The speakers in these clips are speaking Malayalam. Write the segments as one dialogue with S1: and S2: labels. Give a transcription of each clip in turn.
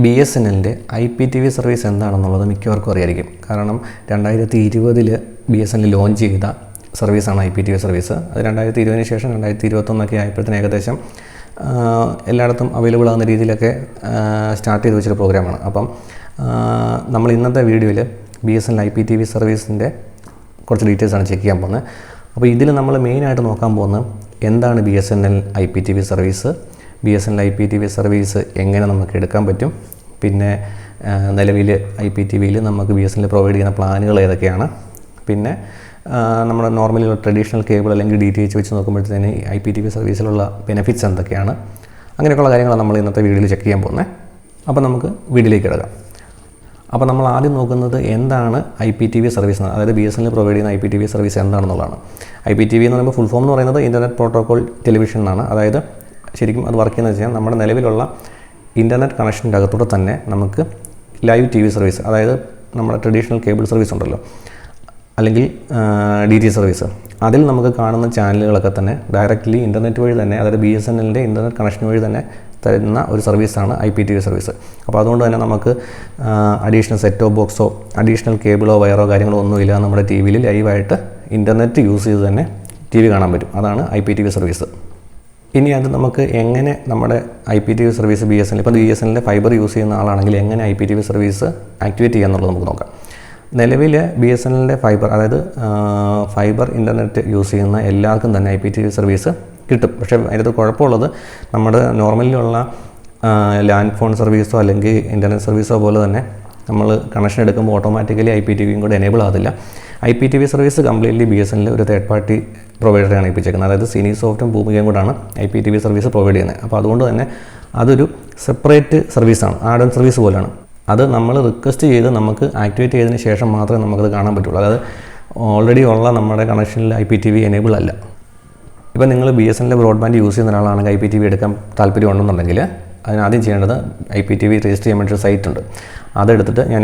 S1: BSNLൻ്റെ IPTV സർവീസ് എന്താണെന്നുള്ളത് മിക്കവർക്കും അറിയായിരിക്കും. കാരണം 2020 BSNL ലോഞ്ച് ചെയ്ത സർവീസാണ് IPTV സർവീസ്. അത് 2020 ശേഷം 2021 ആയപ്പോഴത്തേന് ഏകദേശം എല്ലായിടത്തും അവൈലബിൾ ആകുന്ന രീതിയിലൊക്കെ സ്റ്റാർട്ട് ചെയ്ത് വെച്ചൊരു പ്രോഗ്രാമാണ്. അപ്പം നമ്മൾ ഇന്നത്തെ വീഡിയോയിൽ BSNL IPTV സർവീസിൻ്റെ കുറച്ച് ഡീറ്റെയിൽസാണ് ചെക്ക് ചെയ്യാൻ പോകുന്നത്. അപ്പോൾ ഇതിൽ നമ്മൾ മെയിനായിട്ട് നോക്കാൻ പോകുന്നത് എന്താണ് BSNL IPTV service, BSNL IPTV service എങ്ങനെ നമുക്ക് എടുക്കാൻ പറ്റും, പിന്നെ നിലവിൽ IPTVയിൽ നമുക്ക് BSNL പ്രൊവൈഡ് ചെയ്യുന്ന പ്ലാനുകൾ ഏതൊക്കെയാണ്, പിന്നെ നമ്മുടെ നോർമലി ട്രഡീഷണൽ കേബിൾ അല്ലെങ്കിൽ DTH വെച്ച് നോക്കുമ്പോഴത്തേന് IPTV സർവീസിലുള്ള ബെനിഫിറ്റ്സ് എന്തൊക്കെയാണ്, അങ്ങനെയൊക്കെയുള്ള കാര്യങ്ങളാണ് നമ്മൾ ഇന്നത്തെ വീഡിയോയിൽ ചെക്ക് ചെയ്യാൻ പോകുന്നത്. അപ്പോൾ നമുക്ക് വീഡിയോയിലേക്ക് കിടക്കാം. അപ്പോൾ നമ്മൾ ആദ്യം നോക്കുന്നത് എന്താണ് IPTV സർവീസ്, അതായത് BSNL പ്രൊവൈഡ് ചെയ്യുന്ന IPTV സർവീസ് എന്താണെന്നുള്ളതാണ്. IPTV എന്ന് പറയുമ്പോൾ ഫുൾ ഫോം എന്ന് പറയുന്നത് ഇൻ്റർനെറ്റ് പ്രോട്ടോകോൾ ടെലിവിഷൻ എന്നാണ്. അതായത് ശരിക്കും അത് വർക്ക് ചെയ്യുന്നത് വെച്ചാൽ നമ്മുടെ നിലവിലുള്ള ഇൻ്റർനെറ്റ് കണക്ഷൻ്റെ അകത്തൂടെ തന്നെ നമുക്ക് ലൈവ് TV സർവീസ്, അതായത് നമ്മുടെ ട്രഡീഷണൽ കേബിൾ സർവീസ് ഉണ്ടല്ലോ, അല്ലെങ്കിൽ DTH സർവീസ്, അതിൽ നമുക്ക് കാണുന്ന ചാനലുകളൊക്കെ തന്നെ ഡയറക്റ്റ്ലി ഇൻ്റർനെറ്റ് വഴി തന്നെ, അതായത് BSNLൻ്റെ ഇൻ്റർനെറ്റ് കണക്ഷൻ വഴി തന്നെ തരുന്ന ഒരു സർവീസാണ് IPTV സർവീസ്. അപ്പോൾ അതുകൊണ്ട് തന്നെ നമുക്ക് അഡീഷണൽ സെറ്റ് ഓഫ് ബോക്സോ അഡീഷണൽ കേബിളോ വയറോ കാര്യങ്ങളോ ഒന്നുമില്ല, നമ്മുടെ TVയിൽ ലൈവായിട്ട് ഇൻ്റർനെറ്റ് യൂസ് ചെയ്ത് തന്നെ TV കാണാൻ പറ്റും. അതാണ് IPTV സർവീസ്. ഇനി അത് നമുക്ക് എങ്ങനെ നമ്മുടെ IPTV സർവീസ് BSNL, ഇപ്പോൾ BSNLൻ്റെ ഫൈബർ യൂസ് ചെയ്യുന്ന ആളാണെങ്കിൽ എങ്ങനെ IPTV സർവീസ് ആക്ടിവേറ്റ് ചെയ്യുക എന്നുള്ളത് നമുക്ക് നോക്കാം. നിലവിൽ BSNLൻ്റെ ഫൈബർ, അതായത് ഫൈബർ ഇൻ്റർനെറ്റ് യൂസ് ചെയ്യുന്ന എല്ലാവർക്കും തന്നെ IPTV സർവീസ് കിട്ടും. പക്ഷേ അതിനകത്ത് കുഴപ്പമുള്ളത് നമ്മുടെ നോർമലിയുള്ള ലാൻഡ് ഫോൺ സർവീസോ അല്ലെങ്കിൽ ഇൻ്റർനെറ്റ് സർവീസോ പോലെ തന്നെ നമ്മൾ കണക്ഷൻ എടുക്കുമ്പോൾ ഓട്ടോമാറ്റിക്കലി IPTVയും കൂടെ എനേബിൾ ആകത്തില്ല. IPTV സർവീസ് കംപ്ലീറ്റ്ലി BSNL ഒരു തേർഡ് പാർട്ടി പ്രൊവൈഡറാണ് ഏൽപ്പിച്ചേക്കുന്നത്. അതായത് സിനിസോഫ്റ്റും ഭൂമികയും കൂടാണ് IPTV സർവീസ് പ്രൊവൈഡ് ചെയ്യുന്നത്. അപ്പോൾ അതുകൊണ്ട് തന്നെ അതൊരു സെപ്പറേറ്റ് സർവീസാണ്, ആഡ് ഓൺ സർവീസ് പോലെയാണ്. അത് നമ്മൾ റിക്വസ്റ്റ് ചെയ്ത് നമുക്ക് ആക്ടിവേറ്റ് ചെയ്തതിന് ശേഷം മാത്രമേ നമുക്കത് കാണാൻ പറ്റുള്ളൂ. അതായത് ഓൾറെഡി ഉള്ള നമ്മുടെ കണക്ഷനിൽ IPTV എനേബിൾ അല്ല. ഇപ്പോൾ നിങ്ങൾ BSNL ബ്രോഡ്ബാൻഡ് യൂസ് ചെയ്യുന്ന ഒരാളാണെങ്കിൽ IPTV എടുക്കാൻ താല്പര്യമുണ്ടെന്നുണ്ടെങ്കിൽ അതിനാദ്യം ചെയ്യേണ്ടത് IPTV രജിസ്റ്റർ ചെയ്യാൻ വേണ്ടി ഒരു സൈറ്റ് ഉണ്ട്. അതെടുത്തിട്ട് ഞാൻ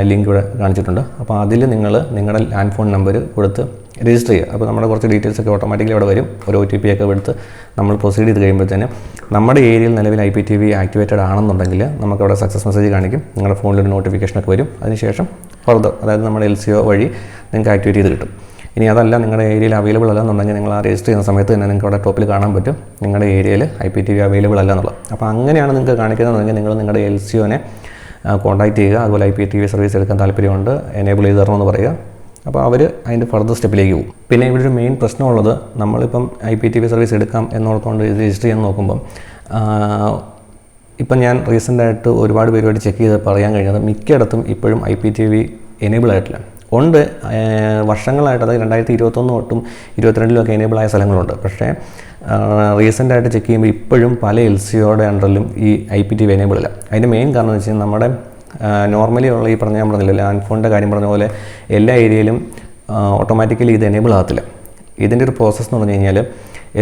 S1: ലിങ്ക് ഇവിടെ കാണിച്ചിട്ടുണ്ട്. അപ്പോൾ അതിൽ നിങ്ങൾ നിങ്ങളുടെ ലാൻഡ് ഫോൺ നമ്പർ കൊടുത്ത് രജിസ്റ്റർ ചെയ്യുക. അപ്പോൾ നമ്മുടെ കുറച്ച് ഡീറ്റെയിൽസൊക്കെ ഓട്ടോമാറ്റിക്കലി അവിടെ വരും. ഒരു OTP ഒക്കെ എടുത്ത് നമ്മൾ പ്രൊസീഡ് ചെയ്ത് കഴിയുമ്പോഴത്തേന് നമ്മുടെ ഏരിയയിൽ നിലവിൽ IPTV ആക്ടിവേറ്റഡ് ആണെന്നുണ്ടെങ്കിൽ നമുക്കവിടെ സക്സസ് മെസ്സേജ് കാണിക്കും. നിങ്ങളുടെ ഫോണിലൊരു നോട്ടിഫിക്കേഷനൊക്കെ വരും. അതിനുശേഷം ഫർദർ, അതായത് നമ്മുടെ LCO വഴി നിങ്ങൾക്ക് ആക്ടിവേറ്റ് ചെയ്ത് കിട്ടും. ഇനി അതല്ല നിങ്ങളുടെ ഏരിയയിൽ അവൈലബിൾ അല്ല എന്നുണ്ടെങ്കിൽ നിങ്ങൾ ആ രജിസ്റ്റർ ചെയ്യുന്ന സമയത്ത് തന്നെ നിങ്ങൾക്ക് അവിടെ ടോപ്പിൽ കാണാൻ പറ്റും നിങ്ങളുടെ ഏരിയയിൽ IPTV അവൈലബിൾ അല്ല എന്നുള്ളത്. അപ്പോൾ അങ്ങനെയാണ് നിങ്ങൾക്ക് കാണിക്കുന്നതെന്നുണ്ടെങ്കിൽ നിങ്ങൾ നിങ്ങളുടെ LCOനെ കോൺടാക്റ്റ് ചെയ്യുക. അതുപോലെ IPTV സർവീസ് എടുക്കാൻ താല്പര്യമുണ്ട്, എനേബിൾ ചെയ്ത് തരണമെന്ന് പറയുക. അപ്പോൾ അവർ അതിൻ്റെ ഫർദർ സ്റ്റെപ്പിലേക്ക് പോകും. പിന്നെ ഇവിടെ ഒരു മെയിൻ പ്രശ്നമുള്ളത്, നമ്മളിപ്പം IPTV സർവീസ് എടുക്കാം എന്നോർത്തുകൊണ്ട് ഇത് രജിസ്റ്റർ ചെയ്യാൻ നോക്കുമ്പം ഇപ്പം ഞാൻ റീസെൻ്റായിട്ട് ഒരുപാട് പേരുമായിട്ട് ചെക്ക് ചെയ്ത് പറയാൻ കഴിഞ്ഞത് മിക്കയിടത്തും ഇപ്പോഴും IPTV എനേബിൾ ആയിട്ടില്ല. ഉണ്ട്, വർഷങ്ങളായിട്ട്, അതായത് 2021 തൊട്ടും 2022 എനേബിൾ ആയ സ്ഥലങ്ങളുണ്ട്. പക്ഷേ റീസെൻ്റായിട്ട് ചെക്ക് ചെയ്യുമ്പോൾ ഇപ്പോഴും പല LCOയുടെ അണ്ടറിലും ഈ IPTV എനേബിൾ ഇല്ല. അതിൻ്റെ മെയിൻ കാരണം എന്ന് വെച്ച് കഴിഞ്ഞാൽ നമ്മുടെ നോർമലി ഉള്ള ഈ ഞാൻ പറഞ്ഞില്ല ലാൻഡ് ഫോണിൻ്റെ കാര്യം പറഞ്ഞ പോലെ എല്ലാ ഏരിയയിലും ഓട്ടോമാറ്റിക്കലി ഇത് എനേബിൾ ആകത്തില്ല. ഇതിൻ്റെ ഒരു പ്രോസസ്സ് എന്ന് പറഞ്ഞു കഴിഞ്ഞാൽ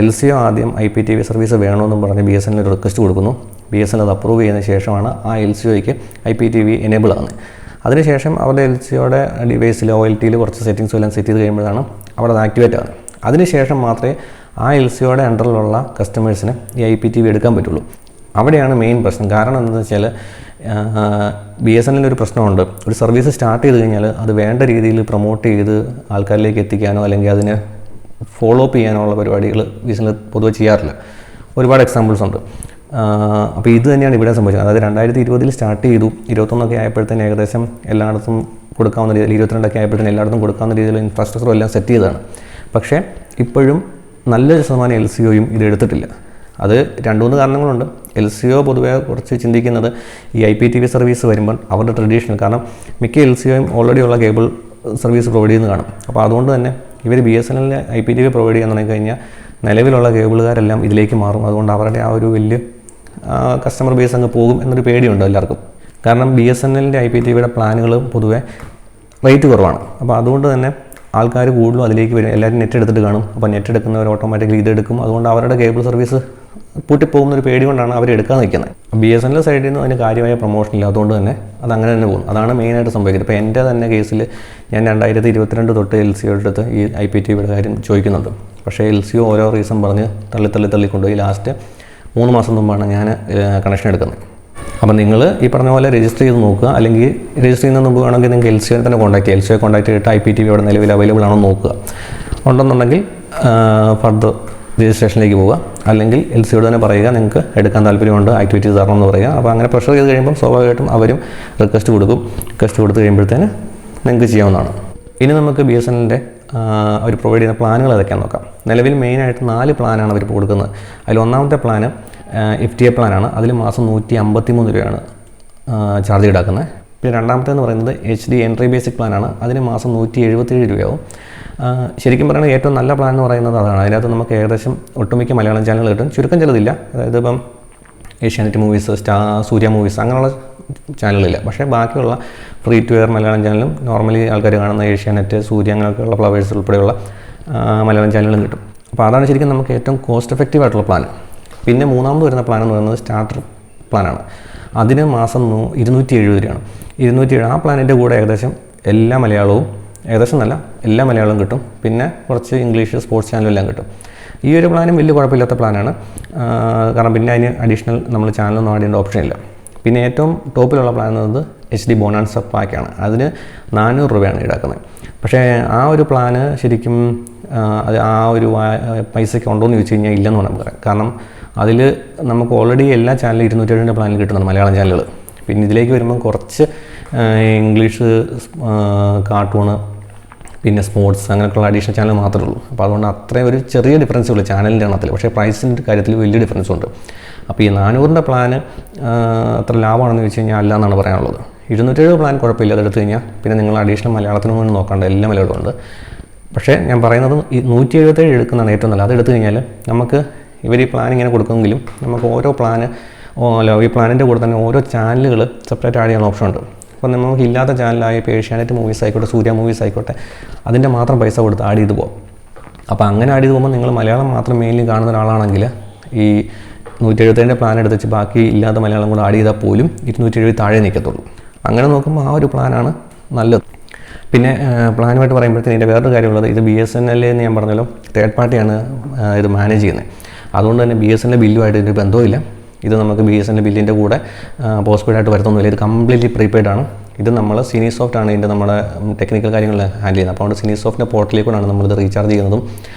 S1: LCO ആദ്യം IPTV സർവീസ് വേണമെന്നും പറഞ്ഞ് BSNL ഒരു റിക്വസ്റ്റ് കൊടുക്കുന്നു. BSNL അത് അപ്രൂവ് ചെയ്തതിന് ശേഷമാണ് ആ LCOയ്ക്ക് IPTV എനേബിൾ ആകുന്നത്. അതിനുശേഷം അവരുടെ LCOയുടെ ഡിവൈസിൽ OLTയിൽ കുറച്ച് സെറ്റിങ്സ് എല്ലാം സെറ്റ് ചെയ്ത് കഴിയുമ്പോഴാണ് അവിടെ അത് ആക്ടിവേറ്റ് ആകുന്നത്. അതിനുശേഷം മാത്രമേ ആ LCOയുടെ അണ്ടറിലുള്ള കസ്റ്റമേഴ്സിന് ഈ IPTV എടുക്കാൻ പറ്റുള്ളൂ. അവിടെയാണ് മെയിൻ പ്രശ്നം. കാരണം എന്താണെന്ന് വെച്ചാൽ BSNL ഒരു പ്രശ്നമുണ്ട്. ഒരു സർവീസ് സ്റ്റാർട്ട് ചെയ്ത് കഴിഞ്ഞാൽ അത് വേണ്ട രീതിയിൽ പ്രൊമോട്ട് ചെയ്ത് ആൾക്കാരിലേക്ക് എത്തിക്കാനോ അല്ലെങ്കിൽ അതിനെ ഫോളോ അപ്പ് ചെയ്യാനോ ഉള്ള പരിപാടികൾ BSNL പൊതുവെ ചെയ്യാറില്ല. ഒരുപാട് എക്സാമ്പിൾസ് ഉണ്ട്. അപ്പോൾ ഇത് തന്നെയാണ് ഇവിടെ സംഭവിച്ചത്. അതായത് 2020 സ്റ്റാർട്ട് ചെയ്തു, 2021 ആയപ്പോഴത്തേന് ഏകദേശം എല്ലായിടത്തും കൊടുക്കാവുന്ന രീതിയിൽ, 2022 ആയപ്പോഴത്തേന് എല്ലായിടത്തും കൊടുക്കാവുന്ന രീതിയിൽ ഇൻഫ്രാസ്ട്രക്ചറും എല്ലാം സെറ്റ് ചെയ്തതാണ്. പക്ഷേ ഇപ്പോഴും നല്ലൊരു ശതമാനം LCOയും ഇത് എടുത്തിട്ടില്ല. അത് 2-3 കാരണങ്ങളുണ്ട്. LCO പൊതുവെ കുറച്ച് ചിന്തിക്കുന്നത് ഈ IPTV സർവീസ് വരുമ്പോൾ അവരുടെ ട്രഡീഷണൽ, കാരണം മിക്ക LCOയും ഓൾറെഡി ഉള്ള കേബിൾ സർവീസ് പ്രൊവൈഡ് ചെയ്യുന്നത് കാണും. അപ്പോൾ അതുകൊണ്ട് തന്നെ ഇവർ BSNL IPTV പ്രൊവൈഡ് ചെയ്യാൻ തുടങ്ങി കഴിഞ്ഞാൽ നിലവിലുള്ള കേബിളുകാരെല്ലാം ഇതിലേക്ക് മാറും. അതുകൊണ്ട് അവരുടെ ആ ഒരു വലിയ കസ്റ്റമർ ബേസ് അങ്ങ് പോകും എന്നൊരു പേടിയുണ്ട് എല്ലാവർക്കും. കാരണം BSNLൻ്റെ IPTVയുടെ പ്ലാനുകൾ പൊതുവെ റേറ്റ് കുറവാണ്. അപ്പോൾ അതുകൊണ്ട് തന്നെ ആൾക്കാർ കൂടുതലും അതിലേക്ക് വരും. എല്ലാവരും നെറ്റ് എടുത്തിട്ട് കാണും. അപ്പോൾ നെറ്റ് എടുക്കുന്നവർ ഓട്ടോമാറ്റിക്കലി ഇതെടുക്കും. അതുകൊണ്ട് അവരുടെ കേബിൾ സർവീസ് പൂട്ടിപ്പോകുന്നൊരു പേടി കൊണ്ടാണ് അവർ എടുക്കാൻ നിൽക്കുന്നത്. BSNL സൈഡിൽ നിന്ന് അതിന് കാര്യമായ പ്രൊമോഷൻ ഇല്ല. അതുകൊണ്ട് തന്നെ അതങ്ങനെ തന്നെ പോകും. അതാണ് മെയിനായിട്ട് സംഭവിക്കുന്നത്. ഇപ്പോൾ എൻ്റെ തന്നെ കേസിൽ ഞാൻ 2022 തൊട്ട് LCOയുടെ അടുത്ത് ഈ IPTVയുടെ കാര്യം ചോദിക്കുന്നുണ്ട്. പക്ഷേ LCO ഓരോ റീസൺ പറഞ്ഞ് തള്ളിക്കൊണ്ടുപോയി ലാസ്റ്റ് 3 മാസം മുമ്പാണ് ഞാൻ കണക്ഷൻ എടുക്കുന്നത്. അപ്പോൾ നിങ്ങൾ ഈ പറഞ്ഞ പോലെ രജിസ്റ്റർ ചെയ്ത് നോക്കുക, അല്ലെങ്കിൽ രജിസ്റ്റർ ചെയ്യുന്നതിന് മുമ്പ് വേണമെങ്കിൽ നിങ്ങൾക്ക് LCO തന്നെ കോൺടാക്ട് ചെയ്യുക. LCO കോൺടാക്ട് ചെയ്തിട്ട് IPTV അവിടെ നിലവിൽ അവൈലബിൾ ആണോ നോക്കുക. ഉണ്ടെന്നുണ്ടെങ്കിൽ ഫർദർ രജിസ്ട്രേഷനിലേക്ക് പോവുക, അല്ലെങ്കിൽ LCOയോട് തന്നെ പറയുക നിങ്ങൾക്ക് എടുക്കാൻ താല്പര്യമുണ്ട്, ആക്ടിവിറ്റീസ് തരണം എന്ന് പറയുക. അപ്പോൾ അങ്ങനെ പ്രഷർ ചെയ്ത് കഴിയുമ്പോൾ സ്വാഭാവികമായിട്ടും അവരും റിക്വസ്റ്റ് കൊടുക്കും. റിക്വസ്റ്റ് കൊടുത്ത് കഴിയുമ്പോഴത്തേന് നിങ്ങൾക്ക് ചെയ്യാവുന്നതാണ്. ഇനി നമുക്ക് BSNLൻ്റെ അവർ പ്രൊവൈഡ് ചെയ്യുന്ന പ്ലാനുകൾ ഏതൊക്കെയാണെന്ന് നോക്കാം. നിലവിൽ മെയിനായിട്ട് 4 പ്ലാനാണ് അവർ കൊടുക്കുന്നത്. അതിൽ ഒന്നാമത്തെ പ്ലാന് FTA പ്ലാനാണ്. അതിൽ മാസം 153 രൂപയാണ് ചാർജ് ഈടാക്കുന്നത്. പിന്നെ രണ്ടാമത്തേന്ന് പറയുന്നത് HD എൻട്രി ബേസിക് പ്ലാനാണ്. അതിന് മാസം 177 രൂപയാവും. ശരിക്കും പറയുന്നത് ഏറ്റവും നല്ല പ്ലാൻ എന്ന് പറയുന്നത് അതാണ്. അതിനകത്ത് നമുക്ക് ഏകദേശം ഒട്ടുമിക്ക മലയാളം ചാനലുകൾ കിട്ടും, ചുരുക്കം ചിലതില്ല. അതായത് ഇപ്പം ഏഷ്യാനെറ്റ് മൂവീസ്, സൂര്യ മൂവീസ് അങ്ങനെയുള്ള ചാനലുകളില്ല. പക്ഷേ ബാക്കിയുള്ള ഫ്രീ ടു എയർ മലയാളം ചാനലും നോർമലി ആൾക്കാർ കാണുന്ന ഏഷ്യാനെറ്റ്, സൂര്യ അങ്ങനെയൊക്കെയുള്ള ഫ്ലവേഴ്സ് ഉൾപ്പെടെയുള്ള മലയാളം ചാനലുകളും കിട്ടും. അപ്പോൾ അതാണ് ശരിക്കും നമുക്ക് ഏറ്റവും കോസ്റ്റ് എഫക്റ്റീവ് ആയിട്ടുള്ള പ്ലാൻ. പിന്നെ മൂന്നാമത് വരുന്ന പ്ലാൻ എന്ന് പറയുന്നത് സ്റ്റാർട്ടർ പ്ലാനാണ്. അതിന് മാസം 270 രൂപയാണ്. 270 ആ പ്ലാനിൻ്റെ കൂടെ ഏകദേശം എല്ലാ മലയാളവും, ഏകദേശം നല്ല എല്ലാ മലയാളവും കിട്ടും. പിന്നെ കുറച്ച് ഇംഗ്ലീഷ്, സ്പോർട്സ് ചാനലും എല്ലാം കിട്ടും. ഈ ഒരു പ്ലാനും വലിയ കുഴപ്പമില്ലാത്ത പ്ലാനാണ്. കാരണം പിന്നെ അതിന് അഡീഷണൽ നമ്മൾ ചാനലൊന്നും ആഡ് ചെയ്യേണ്ട ഓപ്ഷൻ ഇല്ല. പിന്നെ ഏറ്റവും ടോപ്പിലുള്ള പ്ലാൻ എന്നത് HD ബോണാൻസ പാക്കാണ്. അതിന് 400 രൂപയാണ് ഈടാക്കുന്നത്. പക്ഷേ ആ ഒരു പ്ലാന് ശരിക്കും അത് ആ ഒരു പൈസയ്ക്ക് ഉണ്ടോ എന്ന് ചോദിച്ചു കഴിഞ്ഞാൽ ഇല്ലെന്ന് വേണം പറയാം. കാരണം അതിൽ നമുക്ക് ഓൾറെഡി എല്ലാ ചാനലും 270 പ്ലാനിൽ കിട്ടുന്നുണ്ട്, മലയാളം ചാനലുകൾ. പിന്നെ ഇതിലേക്ക് വരുമ്പം കുറച്ച് ഇംഗ്ലീഷ്, കാർട്ടൂണ്, പിന്നെ സ്പോർട്സ് അങ്ങനെയൊക്കെയുള്ള അഡീഷണൽ ചാനൽ മാത്രമേ ഉള്ളൂ. അപ്പോൾ അതുകൊണ്ട് അത്രയും ഒരു ചെറിയ ഡിഫറൻസേ ഉള്ളൂ ചാനലിൻ്റെ എണ്ണത്തിൽ. പക്ഷേ പ്രൈസിൻ്റെ കാര്യത്തിൽ വലിയ ഡിഫറൻസ് ഉണ്ട്. അപ്പോൾ ഈ 400 പ്ലാന് അത്ര ലാഭമാണെന്ന് ചോദിച്ചു കഴിഞ്ഞാൽ അല്ല എന്നാണ് പറയാനുള്ളത്. 270 പ്ലാൻ കുഴപ്പമില്ല, അതെടുത്ത് കഴിഞ്ഞാൽ പിന്നെ നിങ്ങൾ അഡീഷണൽ മലയാളത്തിനും വേണ്ടി നോക്കേണ്ട എല്ലാ മലയാളവും ഉണ്ട്. പക്ഷേ ഞാൻ പറയുന്നത് ഈ 177 എടുക്കുന്നതാണ് ഏറ്റവും നല്ലത്. അതെടുത്ത് കഴിഞ്ഞാൽ നമുക്ക് ഇവർ ഈ പ്ലാൻ ഇങ്ങനെ കൊടുക്കുമെങ്കിലും നമുക്ക് ഓരോ പ്ലാന് ഈ പ്ലാനിൻ്റെ കൂടെ തന്നെ ഓരോ ചാനലുകൾ സെപ്പറേറ്റ് ആഡ് ചെയ്യാൻ ഓപ്ഷൻ ഉണ്ട്. അപ്പോൾ നമുക്ക് ഇല്ലാത്ത ചാനലായി ഇപ്പോൾ ഏഷ്യാനെറ്റ് മൂവീസ് ആയിക്കോട്ടെ, സൂര്യ മൂവീസ് ആയിക്കോട്ടെ, അതിൻ്റെ മാത്രം പൈസ കൊടുത്ത് ആഡ് ചെയ്ത് പോകും. അപ്പോൾ അങ്ങനെ ആഡ് ചെയ്ത് പോകുമ്പോൾ നിങ്ങൾ മലയാളം മാത്രം മെയിൻലി കാണുന്ന ഒരാളാണെങ്കിൽ ഈ 177 പ്ലാൻ എടുത്ത് വെച്ച് ബാക്കി ഇല്ലാത്ത മലയാളം കൂടെ ആഡ് ചെയ്താൽ പോലും 270 താഴെ നിൽക്കത്തുള്ളൂ. അങ്ങനെ നോക്കുമ്പോൾ ആ ഒരു പ്ലാനാണ് നല്ലത്. പിന്നെ പ്ലാനുമായിട്ട് പറയുമ്പോഴത്തേന് ഇതിൻ്റെ വേറൊരു കാര്യമുള്ളത്, ഇത് BSNL എന്ന് ഞാൻ പറഞ്ഞല്ലോ തേർഡ് പാർട്ടിയാണ് ഇത് മാനേജ് ചെയ്യുന്നത്. അതുകൊണ്ട് തന്നെ BSNL ബില്ലുമായിട്ട് ഇതിൻ്റെ ബന്ധവുമില്ല. ഇത് നമുക്ക് BSNL ബില്ലിൻ്റെ കൂടെ പോസ്റ്റ് പെയ്ഡായിട്ട് വരുത്തൊന്നുമില്ല. ഇത് കംപ്ലീറ്റ്ലി പ്രീപെയ്ഡ് ആണ്. ഇത് നമ്മൾ സിനിസോഫ്റ്റ് ആണ് ഇതിൻ്റെ നമ്മുടെ ടെക്നിക്കൽ കാര്യങ്ങൾ ഹാൻഡിൽ ചെയ്യുന്നത്. അപ്പോൾ അതുകൊണ്ട് സിനിസോഫ്റ്റിൻ്റെ പോർട്ടലിലേക്കൂടാണ് നമ്മളിത് റീചാർജ് ചെയ്യുന്നതും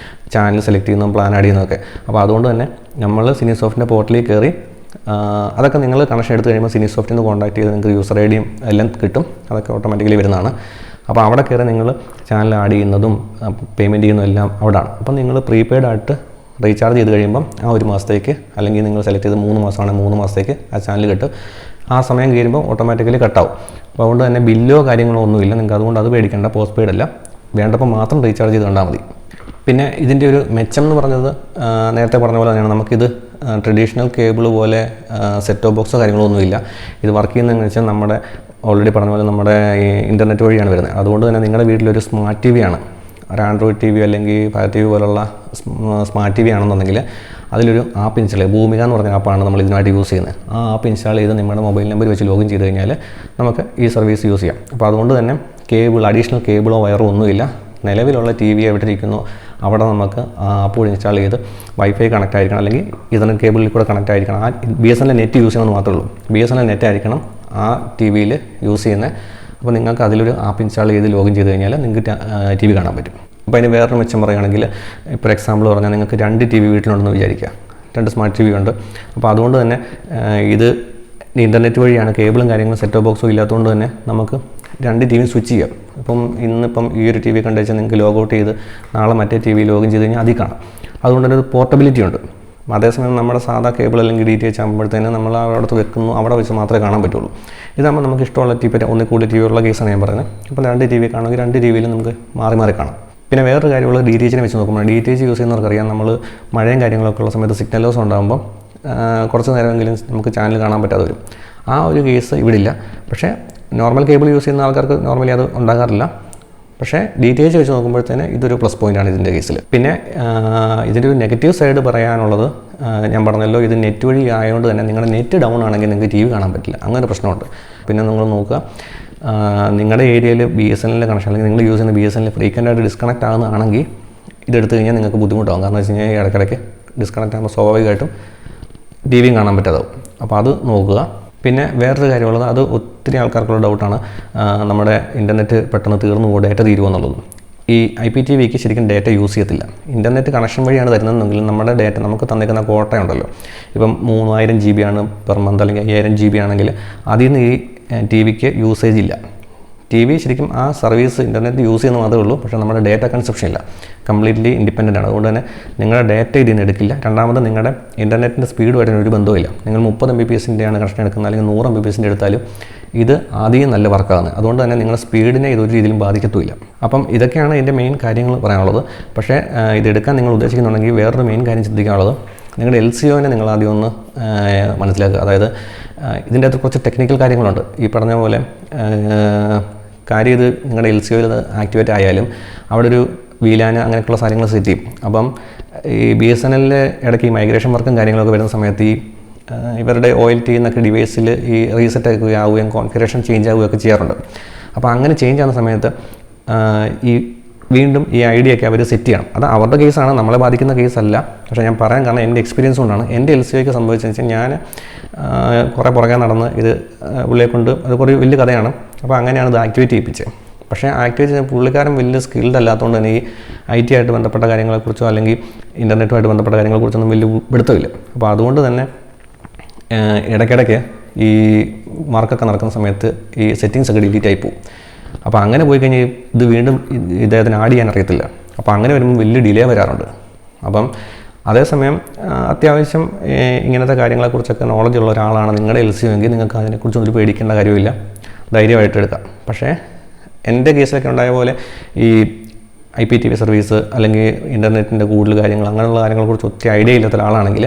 S1: ചാനൽ സെലക്ട് ചെയ്യുന്നതും പ്ലാൻ ആഡ് ചെയ്യുന്നതൊക്കെ. അപ്പോൾ അതുകൊണ്ട് തന്നെ നമ്മൾ സിനിസോഫ്റ്റിൻ്റെ പോർട്ടലിൽ കയറി അതൊക്കെ നിങ്ങൾ കണക്ഷൻ എടുത്ത് കഴിയുമ്പോൾ സിനിസോഫ്റ്റിൽ നിന്ന് കോൺടാക്ട് ചെയ്ത് നിങ്ങൾക്ക് യൂസർ ID എല്ലാം കിട്ടും. അതൊക്കെ ഓട്ടോമാറ്റിക്കലി വരുന്നതാണ്. അപ്പോൾ അവിടെ കയറി നിങ്ങൾ ചാനൽ ആഡ് ചെയ്യുന്നതും പേയ്മെൻറ്റ് ചെയ്യുന്നതും എല്ലാം അവിടെയാണ്. അപ്പം നിങ്ങൾ പ്രീപെയ്ഡായിട്ട് റീചാർജ് ചെയ്ത് കഴിയുമ്പം ആ ഒരു മാസത്തേക്ക്, അല്ലെങ്കിൽ നിങ്ങൾ സെലക്ട് ചെയ്ത് 3 മാസമാണെങ്കിൽ 3 മാസത്തേക്ക് ആ ചാനൽ കിട്ടും. ആ സമയം കഴിയുമ്പോൾ ഓട്ടോമാറ്റിക്കലി കട്ടാവും. അപ്പോൾ അതുകൊണ്ട് തന്നെ ബില്ലോ കാര്യങ്ങളോ ഒന്നുമില്ല. നിങ്ങൾക്ക് അതുകൊണ്ട് അത് പേടിക്കേണ്ട. പോസ്റ്റ് പെയ്ഡ് അല്ല, വേണ്ടപ്പോൾ മാത്രം റീചാർജ് ചെയ്ത് കണ്ടാൽ മതി. പിന്നെ ഇതിൻ്റെ ഒരു മെച്ചം എന്ന് പറഞ്ഞത് നേരത്തെ പറഞ്ഞ പോലെ തന്നെയാണ്. നമുക്കിത് ട്രഡീഷണൽ കേബിൾ പോലെ സെറ്റ് ടോപ്പ് ബോക്സോ കാര്യങ്ങളോ ഒന്നുമില്ല. ഇത് വർക്ക് ചെയ്യുന്നതെന്ന് വെച്ചാൽ നമ്മുടെ ഓൾറെഡി പറഞ്ഞ പോലെ നമ്മുടെ ഇൻ്റർനെറ്റ് വഴിയാണ് വരുന്നത്. അതുകൊണ്ട് തന്നെ നിങ്ങളുടെ വീട്ടിലൊരു സ്മാർട്ട് TV ആണ്, ഒരു ആൻഡ്രോയിഡ് TV അല്ലെങ്കിൽ ഫയർ TV പോലുള്ള സ്മാർട്ട് TV ആണെന്നുണ്ടെങ്കിൽ അതിലൊരു ആപ്പ് ഇൻസ്റ്റാൾ ചെയ്യുക. ഭൂമിക എന്ന് പറഞ്ഞ ആപ്പാണ് നമ്മൾ ഇതിനായിട്ട് യൂസ് ചെയ്യുന്നത്. ആ ആപ്പ് ഇൻസ്റ്റാൾ ചെയ്ത് നിങ്ങളുടെ മൊബൈൽ നമ്പർ വെച്ച് ലോഗിൻ ചെയ്ത് കഴിഞ്ഞാൽ നമുക്ക് ഈ സർവീസ് യൂസ് ചെയ്യാം. അപ്പോൾ അതുകൊണ്ട് തന്നെ അഡീഷണൽ കേബിളോ വയറോ ഒന്നുമില്ല. നിലവിലുള്ള TV എവിടെ ഇരിക്കുന്നോ അവിടെ നമുക്ക് ആ ആപ്പ് ഇൻസ്റ്റാൾ ചെയ്ത് വൈഫൈ കണക്റ്റ് ആയിരിക്കണം, അല്ലെങ്കിൽ ഇതർനെറ്റ് കേബിളിൽ കൂടെ കണക്റ്റ് ആയിരിക്കണം. ആ BSNL നെറ്റ് യൂസ് ചെയ്യണമെന്ന് മാത്രമേ ഉള്ളൂ. BSNL നെറ്റ് ആയിരിക്കണം ആ TVയിൽ യൂസ് ചെയ്യുന്നത്. അപ്പോൾ നിങ്ങൾക്ക് അതിലൊരു ആപ്പ് ഇൻസ്റ്റാൾ ചെയ്ത് ലോഗിൻ ചെയ്ത് കഴിഞ്ഞാൽ നിങ്ങൾക്ക് TV കാണാൻ പറ്റും. അപ്പോൾ അതിന് വേറൊരു മെച്ചം പറയുകയാണെങ്കിൽ, ഇപ്പോൾ എക്സാമ്പിൾ പറഞ്ഞാൽ നിങ്ങൾക്ക് 2 TV വീട്ടിലുണ്ടെന്ന് വിചാരിക്കുക. 2 സ്മാർട്ട് TV ഉണ്ട്. അപ്പോൾ അതുകൊണ്ട് തന്നെ ഇത് ഇൻ്റർനെറ്റ് വഴിയാണ്, കേബിളും കാര്യങ്ങളും സെറ്റ് ടോപ്പ് ബോക്സും ഇല്ലാത്തതുകൊണ്ട് തന്നെ നമുക്ക് 2 TV സ്വിച്ച് ചെയ്യാം. ഇപ്പം ഇന്നിപ്പം ഈ ഒരു TV കണ്ടു വെച്ചാൽ നിങ്ങൾക്ക് ലോഗ് ഔട്ട് ചെയ്ത് നാളെ മറ്റേ TV ലോഗിൻ ചെയ്ത് കഴിഞ്ഞാൽ അതിൽ കാണാം. അതുകൊണ്ട് തന്നെ ഒരു പോർട്ടബിലിറ്റി ഉണ്ട്. അതേസമയം നമ്മുടെ സാധാ കേബിൾ അല്ലെങ്കിൽ DTH ആകുമ്പോഴത്തേന് നമ്മൾ അവിടെ വെക്കുന്നു, അവിടെ വെച്ച് മാത്രമേ കാണാൻ പറ്റുള്ളൂ. ഇതാകുമ്പോൾ നമുക്ക് ഇഷ്ടമുള്ള TV, ഒന്നിൽ കൂടുതൽ TV ഉള്ള കേസാണ് ഞാൻ പറയുന്നത്. ഇപ്പോൾ 2 TV കാണുമെങ്കിൽ 2 TVയിൽ നമുക്ക് മാറി മാറി കാണാം. പിന്നെ വേറൊരു കാര്യമുള്ളത്, DTHനെ വെച്ച് നോക്കുമ്പോൾ DTH യൂസ് ചെയ്യുന്നവർക്കറിയാം, നമ്മൾ മഴയും കാര്യങ്ങളൊക്കെ ഉള്ള സമയത്ത് സിഗ്നൽ ലോസ് ഉണ്ടാകുമ്പോൾ കുറച്ച് നേരമെങ്കിലും നമുക്ക് ചാനൽ കാണാൻ പറ്റാതെ വരും. ആ ഒരു കേസ് ഇവിടെ ഇല്ല. പക്ഷേ നോർമൽ കേബിൾ യൂസ് ചെയ്യുന്ന ആൾക്കാർക്ക് നോർമലി അത് ഉണ്ടാകാറില്ല. പക്ഷേ DTH വെച്ച് നോക്കുമ്പോഴത്തേന് ഇതൊരു പ്ലസ് പോയിൻ്റാണ് ഇതിൻ്റെ കേസിൽ. പിന്നെ ഇതിൻ്റെ ഒരു നെഗറ്റീവ് സൈഡ് പറയാനുള്ളത്, ഞാൻ പറഞ്ഞല്ലോ ഇത് നെറ്റ് വഴി ആയതുകൊണ്ട് തന്നെ നിങ്ങളുടെ നെറ്റ് ഡൗൺ ആണെങ്കിൽ നിങ്ങൾക്ക് TV കാണാൻ പറ്റില്ല. അങ്ങനെ ഒരു പ്രശ്നമുണ്ട്. പിന്നെ നിങ്ങൾ നോക്കുക, നിങ്ങളുടെ ഏരിയയിൽ BSNL കണക്ഷൻ അല്ലെങ്കിൽ നിങ്ങൾ യൂസ് ചെയ്യുന്ന BSNL ഫ്രീക്വൻ്റായിട്ട് ഡിസ്കണക്റ്റ് ആകുന്നതാണെങ്കിൽ ഇതെടുത്ത് കഴിഞ്ഞാൽ നിങ്ങൾക്ക് ബുദ്ധിമുട്ടാകും. കാരണം വെച്ച് കഴിഞ്ഞാൽ ഇടയ്ക്കിടയ്ക്ക് ഡിസ്കണക്റ്റ് ആകുമ്പോൾ സ്വാഭാവികമായിട്ടും TVയും കാണാൻ പറ്റാതാവും. അപ്പോൾ അത് നോക്കുക. പിന്നെ വേറൊരു കാര്യമുള്ളത്, അത് ഒത്തിരി ആൾക്കാർക്കുള്ള ഡൗട്ടാണ്, നമ്മുടെ ഇൻ്റർനെറ്റ് പെട്ടെന്ന് തീർന്നു പോകും, ഡേറ്റ തീരുമെന്നുള്ളത്. ഈ IPTVക്ക് ശരിക്കും ഡേറ്റ യൂസ് ചെയ്യത്തില്ല. ഇൻ്റർനെറ്റ് കണക്ഷൻ വഴിയാണ് തരുന്നതെങ്കിൽ നമ്മുടെ ഡേറ്റ നമുക്ക് തന്നിരിക്കുന്ന കോട്ടയുണ്ടല്ലോ, ഇപ്പം 3000 GB ആണ് പെർ മന്ത് അല്ലെങ്കിൽ 5000 GB ആണെങ്കിൽ അതിൽ നിന്ന് ഈ TV-ക്ക് യൂസേജ് ഇല്ല. TV ശരിക്കും ആ സർവീസ് ഇൻ്റർനെറ്റ് യൂസ് ചെയ്യുന്ന മാത്രമേ ഉള്ളൂ, പക്ഷേ നമ്മുടെ ഡേറ്റ കൺസപ്ഷൻ ഇല്ല, കംപ്ലീറ്റ്ലി ഇൻഡിപെൻഡൻ്റ് ആണ്. അതുകൊണ്ട് തന്നെ നിങ്ങളുടെ ഡേറ്റ ഇതിൽ നിന്ന് എടുക്കില്ല. രണ്ടാമത് നിങ്ങളുടെ ഇൻ്റർനെറ്റിൻ്റെ സ്പീഡുമായിട്ട് ഒരു ബന്ധമില്ല. നിങ്ങൾ 30 Mbps-ൻ്റെയാണ് കണക്ഷൻ എടുക്കുന്നത് അല്ലെങ്കിൽ 100 Mbps-ൻ്റെ എടുത്താലും ഇത് ആദ്യം നല്ല വർക്കാണ്. അതുകൊണ്ട് തന്നെ നിങ്ങളുടെ സ്പീഡിനെ ഇതൊരു രീതിയിലും ബാധിക്കത്തുമില്ല. അപ്പം ഇതൊക്കെയാണ് ഇതിൻ്റെ മെയിൻ കാര്യങ്ങൾ പറയാനുള്ളത്. പക്ഷേ ഇതെടുക്കാൻ നിങ്ങൾ ഉദ്ദേശിക്കുന്നുണ്ടെങ്കിൽ വേറൊരു മെയിൻ കാര്യം ചിന്തിക്കാനുള്ളത്, നിങ്ങളുടെ LCOനെ നിങ്ങൾ ആദ്യം ഒന്ന് മനസ്സിലാക്കുക. അതായത് ഇതിൻ്റെ അകത്ത് കുറച്ച് ടെക്നിക്കൽ കാര്യങ്ങളുണ്ട്. ഈ പറഞ്ഞ പോലെ കാര്യം ഇത് നിങ്ങളുടെ LCOയിൽ ആക്ടിവേറ്റ് ആയാലും അവിടെ ഒരു VLAN അങ്ങനെയൊക്കെയുള്ള കാര്യങ്ങൾ സെറ്റ് ചെയ്യും. അപ്പം ഈ BSNL ഇടയ്ക്ക് ഈ മൈഗ്രേഷൻ വർക്കും കാര്യങ്ങളൊക്കെ വരുന്ന സമയത്ത് ഈ ഇവരുടെ OLT എന്നൊക്കെ ഡിവൈസിൽ ഈ റീസെറ്റ് ആവുകയും കോൺഫിഗറേഷൻ ചേഞ്ച് ആവുകയൊക്കെ ചെയ്യാറുണ്ട്. അപ്പോൾ അങ്ങനെ ചേഞ്ച് ആവുന്ന സമയത്ത് ഈ വീണ്ടും ഈ ID ഒക്കെ അവർ സെറ്റ് ചെയ്യണം. അത് അവരുടെ കേസാണ്, നമ്മളെ ബാധിക്കുന്ന കേസല്ല. പക്ഷേ ഞാൻ പറയാൻ കാരണം എൻ്റെ എക്സ്പീരിയൻസ് കൊണ്ടാണ്. എൻ്റെ LCOയ്ക്ക് സംഭവിച്ചതെന്ന് വെച്ചാൽ ഞാൻ കുറേ പുറകെ നടന്ന് ഇത് പുള്ളിയെ കൊണ്ട്, അത് കുറേ വലിയ കഥയാണ്. അപ്പോൾ അങ്ങനെയാണ് ഇത് ആക്ടിവേറ്റ് ചെയ്യിപ്പിച്ചത്. പക്ഷേ ആക്ടിവേറ്റ് ചെയ്ത പുള്ളിക്കാരൻ വലിയ സ്കിൽഡ് അല്ലാത്തതുകൊണ്ട് തന്നെ ഈ IT ആയിട്ട് ബന്ധപ്പെട്ട കാര്യങ്ങളെക്കുറിച്ചോ അല്ലെങ്കിൽ ഇൻ്റർനെറ്റുമായിട്ട് ബന്ധപ്പെട്ട കാര്യങ്ങളെക്കുറിച്ചൊന്നും വലിയ പിടുത്തമില്ല. അപ്പോൾ അതുകൊണ്ട് തന്നെ ഇടയ്ക്കിടയ്ക്ക് ഈ മാർക്കൊക്കെ നടക്കുന്ന സമയത്ത് ഈ സെറ്റിങ്സ് ഒക്കെ ഡിലീറ്റ് ആയി പോകും. അപ്പോൾ അങ്ങനെ പോയി കഴിഞ്ഞാൽ ഇത് വീണ്ടും ഇദ്ദേഹത്തിന് ആഡ് ചെയ്യാൻ അറിയത്തില്ല. അപ്പോൾ അങ്ങനെ വരുമ്പോൾ വലിയ ഡിലേ വരാറുണ്ട്. അപ്പം അതേസമയം അത്യാവശ്യം ഇങ്ങനത്തെ കാര്യങ്ങളെക്കുറിച്ചൊക്കെ നോളജ് ഉള്ള ഒരാളാണ് നിങ്ങളുടെ LCO എങ്കിൽ നിങ്ങൾക്ക് അതിനെക്കുറിച്ച് ഒരു പേടിക്കേണ്ട കാര്യമില്ല, ധൈര്യമായിട്ട് എടുക്കാം. പക്ഷേ എൻ്റെ കേസിലൊക്കെ ഉണ്ടായ പോലെ ഈ IPTV സർവീസ് അല്ലെങ്കിൽ ഇൻ്റർനെറ്റിൻ്റെ കൂടുതൽ കാര്യങ്ങൾ അങ്ങനെയുള്ള കാര്യങ്ങളെക്കുറിച്ച് ഒത്തിരി ഐഡിയ ഇല്ലാത്ത ഒരാളാണെങ്കിൽ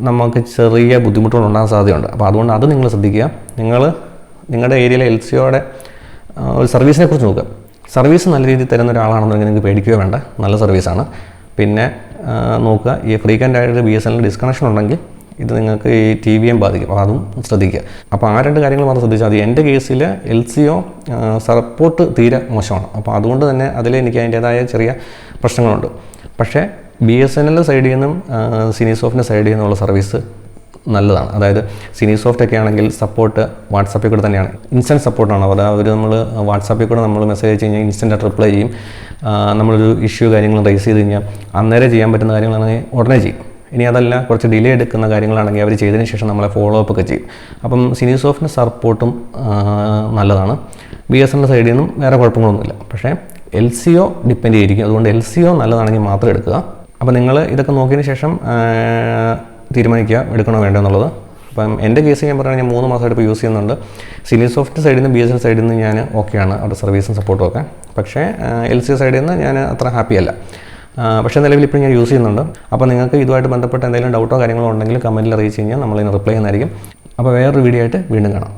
S1: നമുക്ക് ചെറിയ ബുദ്ധിമുട്ടുകൾ ഉണ്ടാകാൻ സാധ്യതയുണ്ട്. അപ്പോൾ അതുകൊണ്ട് അത് നിങ്ങൾ ശ്രദ്ധിക്കുക. നിങ്ങളുടെ ഏരിയയിലെ LCOയുടെ ഒരു സർവീസിനെ കുറിച്ച് നോക്കുക. സർവീസ് നല്ല രീതിയിൽ തരുന്ന ഒരാളാണെന്നുണ്ടെങ്കിൽ നിങ്ങൾക്ക് പേടിക്കുകയോ വേണ്ട, നല്ല സർവീസാണ്. പിന്നെ നോക്കുക, ഈ ഫ്രീക്വൻ്റ് ആയിട്ട് BSNL ഡിസ്കണക്ഷൻ ഉണ്ടെങ്കിൽ ഇത് നിങ്ങൾക്ക് ഈ TVയും ബാധിക്കും. അപ്പോൾ അതും ശ്രദ്ധിക്കുക. അപ്പോൾ ആ രണ്ട് കാര്യങ്ങൾ മാത്രം ശ്രദ്ധിച്ചാൽ മതി. എൻ്റെ കേസിൽ LCO സപ്പോർട്ട് തീരെ മോശമാണ്. അപ്പോൾ അതുകൊണ്ട് തന്നെ എനിക്ക് അതിൻ്റേതായ ചെറിയ പ്രശ്നങ്ങളുണ്ട്. പക്ഷേ BSNL സൈഡിൽ നിന്നും സിനിസോഫ്റ്റിൻ്റെ സൈഡിൽ നിന്നുള്ള സർവീസ് നല്ലതാണ്. അതായത് സിനിസോഫ്റ്റ് ഒക്കെ ആണെങ്കിൽ സപ്പോർട്ട് വാട്സാപ്പിൽ കൂടെ തന്നെയാണ്, ഇൻസ്റ്റൻറ്റ് സപ്പോർട്ടാണ്. അതായത് നമ്മൾ വാട്സാപ്പിൽ കൂടെ നമ്മൾ മെസ്സേജ് അയച്ച് കഴിഞ്ഞാൽ ഇൻസ്റ്റൻറ്റായിട്ട് റിപ്ലൈ ചെയ്യും. നമ്മളൊരു ഇഷ്യൂ കാര്യങ്ങൾ റൈസ് ചെയ്ത് കഴിഞ്ഞാൽ അന്നേരം ചെയ്യാൻ പറ്റുന്ന കാര്യങ്ങളാണെങ്കിൽ ഉടനെ ചെയ്യും. ഇനി അതല്ല കുറച്ച് ഡിലേ എടുക്കുന്ന കാര്യങ്ങളാണെങ്കിൽ അവർ ചെയ്തതിന് ശേഷം നമ്മളെ ഫോളോ അപ്പ് ഒക്കെ ചെയ്യും. അപ്പം സിനിസോഫ്റ്റിൻ്റെ സപ്പോർട്ടും നല്ലതാണ്. BSNL സൈഡിൽ നിന്നും വേറെ കുഴപ്പങ്ങളൊന്നുമില്ല. പക്ഷേ LCO ഡിപ്പെൻഡ് ചെയ്തിരിക്കും. അതുകൊണ്ട് LCO നല്ലതാണെങ്കിൽ മാത്രം എടുക്കുക. അപ്പോൾ നിങ്ങൾ ഇതൊക്കെ നോക്കിയതിന് ശേഷം തീരുമാനിക്കുക എടുക്കണോ വേണ്ടോ എന്നുള്ളത്. അപ്പം എൻ്റെ കേസ് ഞാൻ പറയുകയാണെങ്കിൽ 3 മാസമായിട്ട് ഇപ്പോൾ യൂസ് ചെയ്യുന്നുണ്ട്. സിനിസോഫ്റ്റ് സൈഡിൽ നിന്ന് BSNL സൈഡിൽ നിന്ന് ഞാൻ ഓക്കെയാണ്, അവരുടെ സർവീസും സപ്പോർട്ടും ഒക്കെ. പക്ഷേ LCO സൈഡിൽ നിന്ന് ഞാൻ അത്ര ഹാപ്പി അല്ല. പക്ഷേ നിലവിൽ ഇപ്പോൾ ഞാൻ യൂസ് ചെയ്യുന്നുണ്ട്. അപ്പോൾ നിങ്ങൾക്ക് ഇതുമായിട്ട് ബന്ധപ്പെട്ട എന്തെങ്കിലും ഡൗട്ടോ കാര്യങ്ങളോ ഉണ്ടെങ്കിൽ കമൻറ്റിൽ അറിയിച്ച് കഴിഞ്ഞാൽ നമ്മളിതിന് റിപ്ലൈ ചെയ്യുന്നതായിരിക്കും. അപ്പോൾ വേറൊരു വീഡിയോ ആയിട്ട് വീണ്ടും കാണാം.